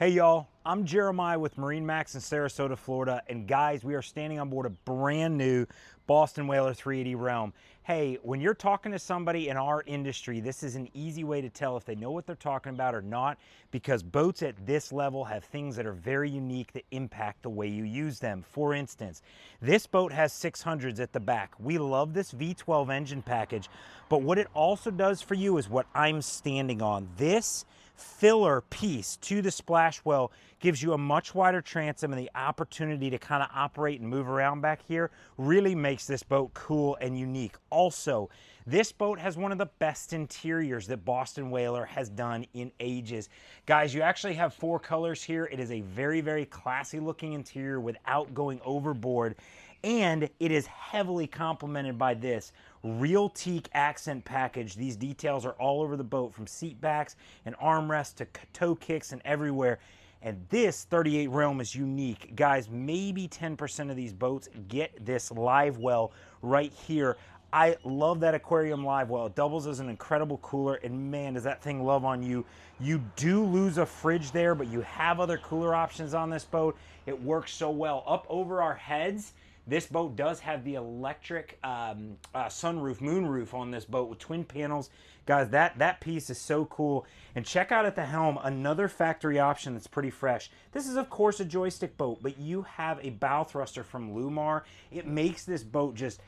Hey y'all, I'm Jeremiah with MarineMax in Sarasota, Florida, and guys, we are standing on board a brand new Boston Whaler 380 Realm. Hey, when you're talking to somebody in our industry, this is an easy way to tell if they know what they're talking about or not, because boats at this level have things that are very unique that impact the way you use them. For instance, this boat has 600s at the back. We love this V12 engine package, but what it also does for you is what I'm standing on. This filler piece to the splash well gives you a much wider transom, and the opportunity to kind of operate and move around back here really makes this boat cool and unique. Also, this boat has one of the best interiors that Boston Whaler has done in ages. Guys, you actually have 4 colors here. It is a very, very classy looking interior without going overboard. And it is heavily complemented by this real teak accent package. These details are all over the boat, from seat backs and armrests to toe kicks and everywhere. And this 38 Realm is unique. Guys, maybe 10% of these boats get this live well right here. I love that aquarium live well. It doubles as an incredible cooler, and man, does that thing love on you. You do lose a fridge there, but you have other cooler options on this boat. It works so well. Up over our heads, this boat does have the electric sunroof, moonroof on this boat with twin panels. Guys, that piece is so cool. And check out at the helm, another factory option that's pretty fresh. This is, of course, a joystick boat, but you have a bow thruster from Lumar. It makes this boat just...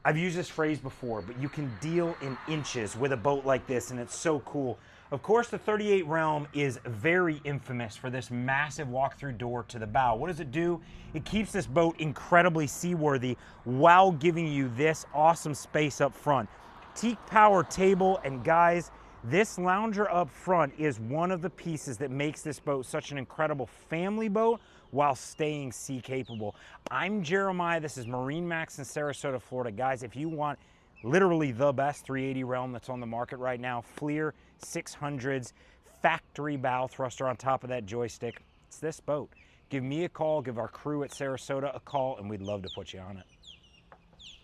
I've used this phrase before, but you can deal in inches with a boat like this, and it's so cool. Of course, the 38 Realm is very infamous for this massive walk-through door to the bow. What does it do? It keeps this boat incredibly seaworthy while giving you this awesome space up front. Teak power table, and guys, this lounger up front is one of the pieces that makes this boat such an incredible family boat while staying sea capable. I'm Jeremiah. This is MarineMax in Sarasota, Florida. Guys, if you want literally the best 380 Realm that's on the market right now, Fleer 600s, factory bow thruster on top of that joystick, it's this boat. Give me a call, give our crew at Sarasota a call, and we'd love to put you on it.